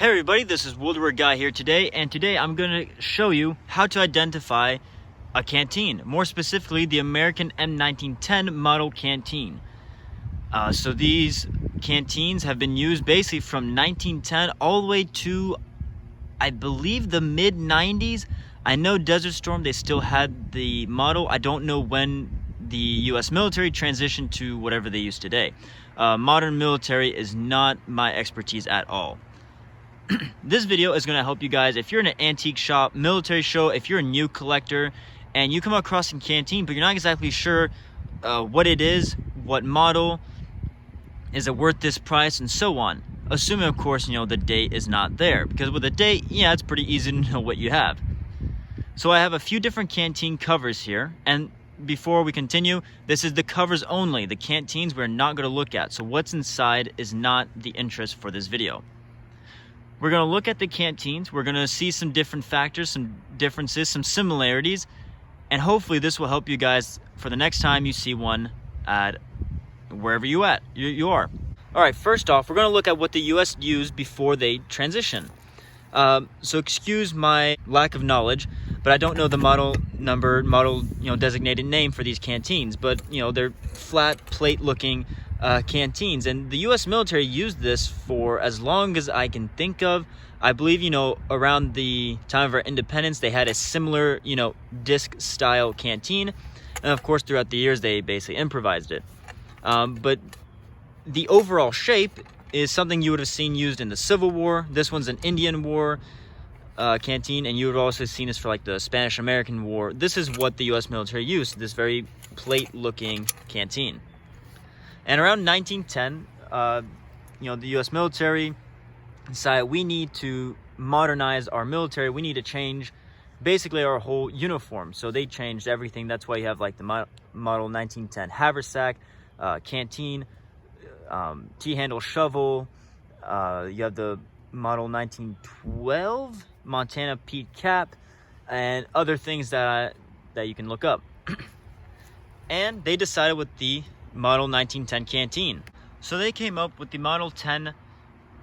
Hey everybody, this is World War Guy here today, and today I'm going to show you how to identify a canteen. More specifically, the American M1910 model canteen. So these canteens have been used basically from 1910 all the way to, I believe, the mid-90s. I know Desert Storm, they still had the model. I don't know when the US military transitioned to whatever they use today. Modern military is not my expertise at all. This video is going to help you guys if you're in an antique shop, military show, if you're a new collector and you come across a canteen but you're not exactly sure what it is, what model, is it worth this price, and so on. Assuming, of course, the date is not there, because with a date, yeah, it's pretty easy to know what you have. So I have a few different canteen covers here, and before we continue, this is the covers only. The canteens we're not going to look at, so what's inside is not the interest for this video. We're going to look at the canteens, we're going to see some different factors, some differences, some similarities, and hopefully this will help you guys for the next time you see one at wherever you are. Alright, first off, we're going to look at what the US used before they transition. So excuse my lack of knowledge, but I don't know the model number, designated name for these canteens, but they're flat plate looking canteens, and the US military used this for as long as I can think of. I believe around the time of our independence they had a similar disc style canteen, and of course throughout the years they basically improvised it, but the overall shape is something you would have seen used in the Civil War. This one's an Indian War canteen, and you would have also seen this for like the Spanish-American War. This is what the US military used, this very plate looking canteen. And around 1910, the U.S. military decided we need to modernize our military. We need to change basically our whole uniform. So they changed everything. That's why you have like the model 1910 haversack, canteen, T-handle shovel. You have the model 1912 Montana peak cap, and other things that you can look up. And they decided with the model 1910 canteen. So they came up with the model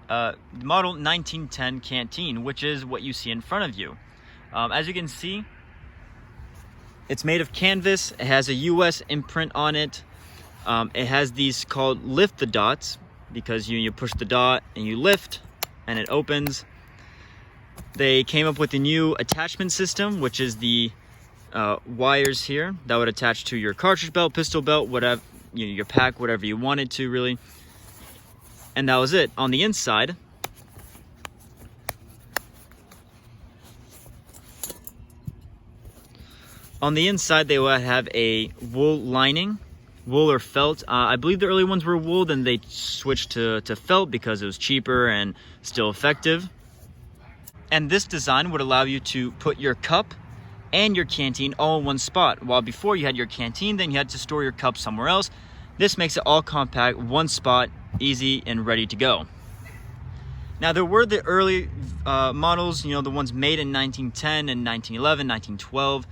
1910 canteen, which is what you see in front of you. As you can see, it's made of canvas. It has a US imprint on it. It has these called lift the dots, because you push the dot and you lift and it opens. They came up with a new attachment system, which is the wires here that would attach to your cartridge belt, pistol belt, whatever, your pack, whatever you wanted to, really. And that was it. On the inside, they would have a wool lining, wool or felt. I believe the early ones were wool, then they switched to felt because it was cheaper and still effective. And this design would allow you to put your cup and your canteen all in one spot. While before you had your canteen, then you had to store your cup somewhere else. This makes it all compact, one spot, easy and ready to go. Now there were the early models, the ones made in 1910 and 1911, 1912.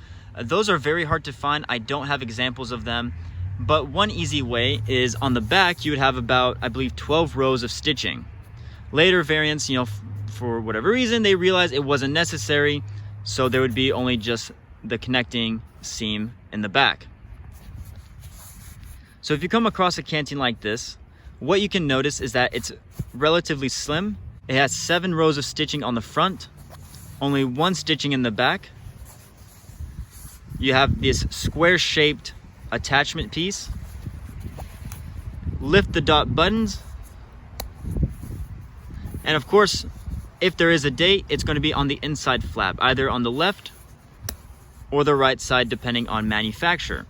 Those are very hard to find. I don't have examples of them, but one easy way is on the back you would have about, I believe, 12 rows of stitching. Later variants, for whatever reason, they realized it wasn't necessary, so there would be only just the connecting seam in the back. So if you come across a canteen like this, what you can notice is that it's relatively slim. It has 7 rows of stitching on the front, only 1 stitching in the back. You have this square-shaped attachment piece, lift the dot buttons, and of course, if there is a date, it's going to be on the inside flap, either on the left or the right side, depending on manufacturer.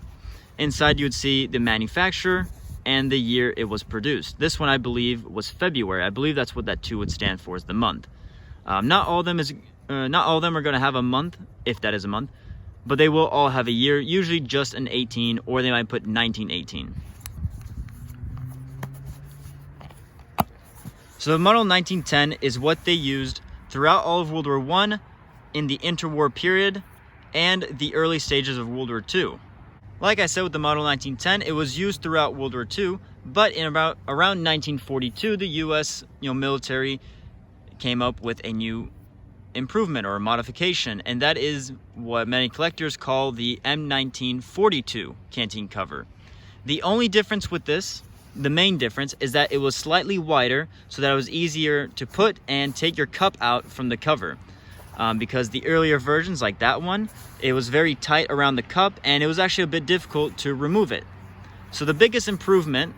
Inside you would see the manufacturer and the year it was produced. This one I believe was February. I believe that's what that 2 would stand for, is the month. Not all of them are going to have a month, if that is a month, but they will all have a year, usually just an 18, or they might put 1918. So the model 1910 is what they used throughout all of World War I, in the interwar period, and the early stages of World War II. Like I said, with the model 1910, it was used throughout World War II, but in around 1942, the U.S. military came up with a new improvement or a modification, and that is what many collectors call the M1942 canteen cover. The only difference with this, the main difference, is that it was slightly wider so that it was easier to put and take your cup out from the cover. Because the earlier versions, like that one, it was very tight around the cup and it was actually a bit difficult to remove it. So the biggest improvement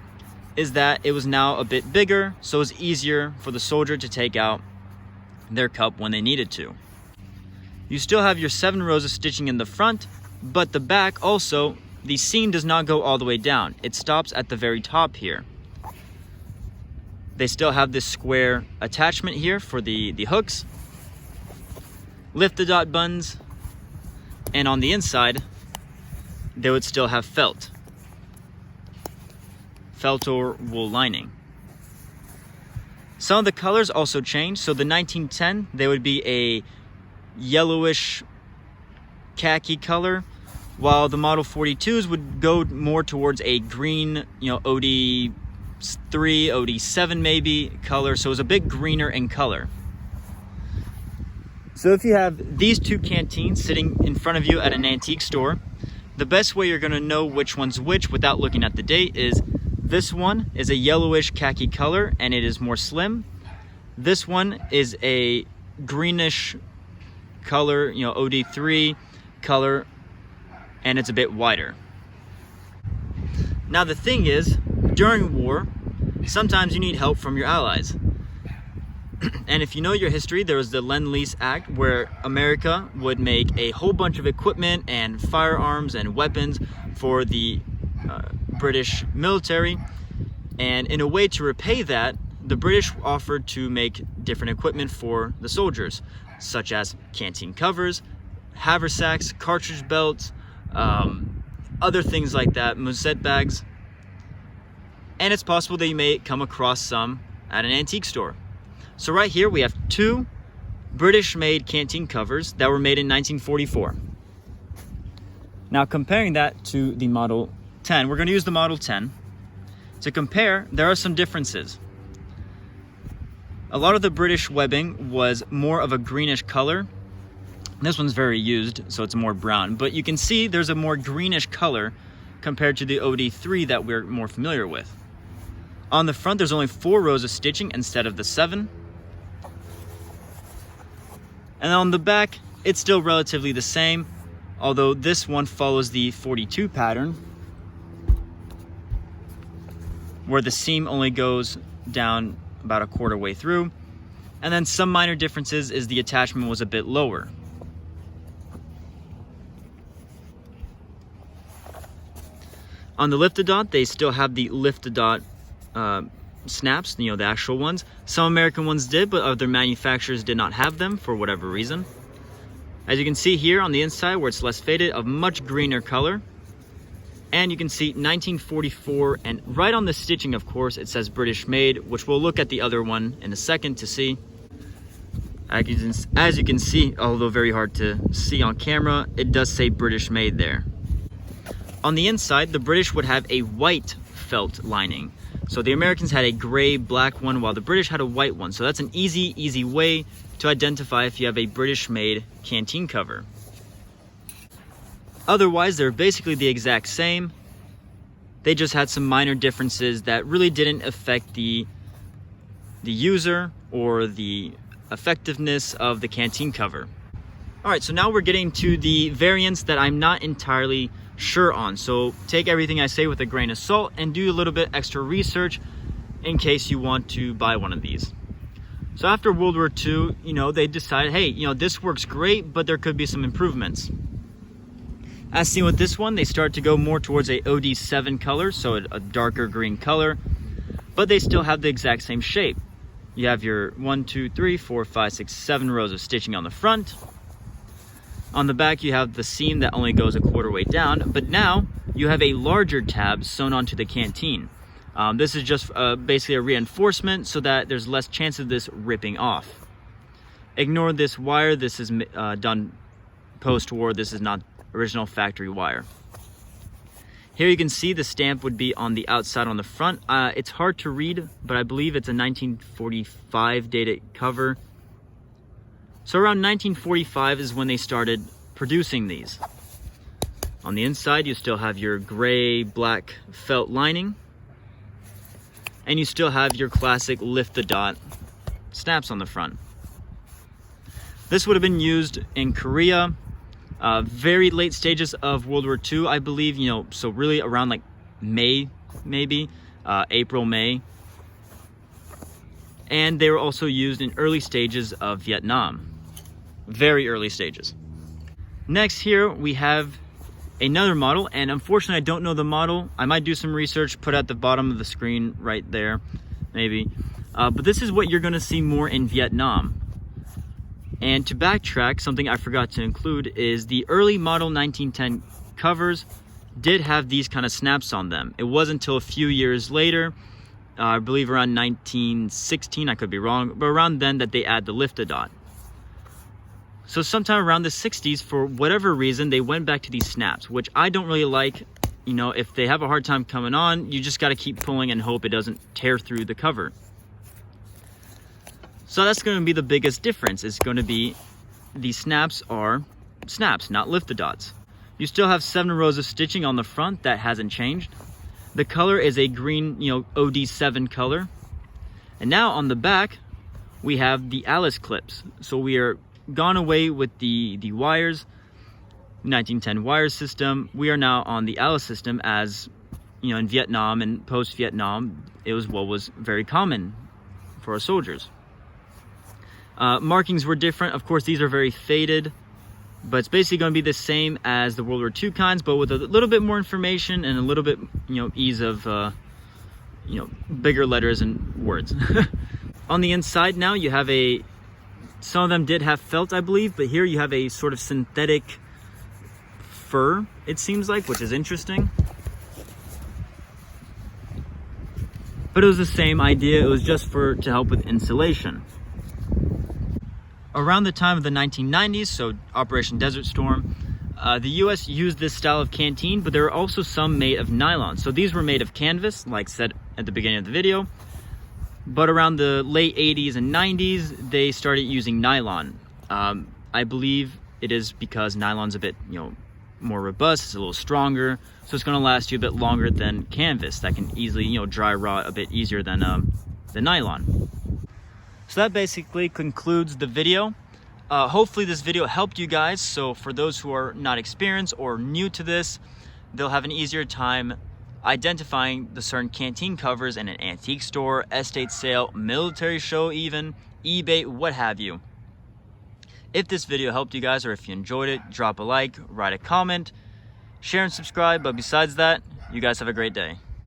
is that it was now a bit bigger, so it's easier for the soldier to take out their cup when they needed to. You still have your 7 rows of stitching in the front, but the back also, the seam does not go all the way down. It stops at the very top here. They still have this square attachment here for the hooks, lift the dot buttons, and on the inside they would still have felt or wool lining. Some of the colors also changed. So the 1910, they would be a yellowish khaki color, while the model 42s would go more towards a green, OD3, OD7 maybe color. So it was a bit greener in color. So if you have these two canteens sitting in front of you at an antique store, the best way you're gonna know which one's which without looking at the date is this one is a yellowish khaki color and it is more slim. This one is a greenish color, OD3 color, and it's a bit wider. Now the thing is, during war, sometimes you need help from your allies. And if you know your history, there was the Lend-Lease Act where America would make a whole bunch of equipment and firearms and weapons for the British military, and in a way to repay that, the British offered to make different equipment for the soldiers, such as canteen covers, haversacks, cartridge belts, other things like that, musette bags, and it's possible that you may come across some at an antique store. So right here we have 2 British-made canteen covers that were made in 1944. Now comparing that to the Model 10, we're going to use the Model 10. To compare, there are some differences. A lot of the British webbing was more of a greenish color. This one's very used, so it's more brown. But you can see there's a more greenish color compared to the OD3 that we're more familiar with. On the front, there's only 4 rows of stitching instead of the 7. And on the back, it's still relatively the same, although this one follows the 42 pattern, where the seam only goes down about a quarter way through. And then some minor differences is the attachment was a bit lower. On the lift-a-dot, they still have the lift-a-dot snaps, the actual ones. Some American ones did, but other manufacturers did not have them for whatever reason. As you can see here on the inside where it's less faded, a much greener color. And you can see 1944, and right on the stitching, of course, it says British made, which we'll look at the other one in a second to see. As you can see, although very hard to see on camera, it does say British made there. On the inside, the British would have a white felt lining. So the Americans had a gray black one, while the British had a white one. So that's an easy way to identify if you have a British made canteen cover. Otherwise, they're basically the exact same. They just had some minor differences that really didn't affect the user or the effectiveness of the canteen cover. All right, so now we're getting to the variants that I'm not entirely sure on. So take everything I say with a grain of salt and do a little bit extra research in case you want to buy one of these. So after World War II, they decided, hey, this works great, but there could be some improvements. As seen with this one, they start to go more towards a OD7 color, so a darker green color, but they still have the exact same shape. You have your 1, 2, 3, 4, 5, 6, 7 rows of stitching on the front. On the back, you have the seam that only goes a quarter way down, but now you have a larger tab sewn onto the canteen. This is just basically a reinforcement so that there's less chance of this ripping off. Ignore this wire. This is done post-war. This is not original factory wire. Here you can see the stamp would be on the outside on the front. It's hard to read, but I believe it's a 1945 dated cover. So around 1945 is when they started producing these. On the inside, you still have your gray, black felt lining. And you still have your classic lift the dot snaps on the front. This would have been used in Korea, very late stages of World War II, I believe, you know, so really around like May, maybe, April, May. And they were also used in early stages of Vietnam, very early stages. Next here we have another model, and unfortunately I don't know the model. I might do some research, put at the bottom of the screen right there, maybe. But this is what you're gonna see more in Vietnam. And to backtrack, something I forgot to include is the early model 1910 covers did have these kind of snaps on them. It wasn't until a few years later, I believe around 1916, I could be wrong, but around then that they add the lift-a-dot. So sometime around the 60s, for whatever reason, they went back to these snaps, which I don't really like. You know, if they have a hard time coming on, you just got to keep pulling and hope it doesn't tear through the cover. So that's going to be the biggest difference. It's going to be the snaps are snaps, not lift-a-dots. You still have 7 rows of stitching on the front. That hasn't changed. The color is a green, you know, OD7 color. And now on the back, we have the Alice clips. So we are gone away with the wires, 1910 wire system. We are now on the Alice system, as you know, in Vietnam and post-Vietnam, it was what was very common for our soldiers. Markings were different. Of course, these are very faded, but it's basically going to be the same as the World War II kinds, but with a little bit more information and a little bit, you know, ease of, you know, bigger letters and words. On the inside now, you have some of them did have felt, I believe, but here you have a sort of synthetic fur, it seems like, which is interesting. But it was the same idea. It was just to help with insulation. Around the time of the 1990s, so Operation Desert Storm, the US used this style of canteen, but there are also some made of nylon. So these were made of canvas, like said at the beginning of the video. But around the late 80s and 90s, they started using nylon. I believe it is because nylon's a bit, you know, more robust, it's a little stronger, so it's going to last you a bit longer than canvas that can easily, you know, dry rot a bit easier than the nylon. So that basically concludes the video. Hopefully this video helped you guys. So for those who are not experienced or new to this, they'll have an easier time identifying the certain canteen covers in an antique store, estate sale, military show even, eBay, what have you. If this video helped you guys, or if you enjoyed it, drop a like, write a comment, share and subscribe. But besides that, you guys have a great day.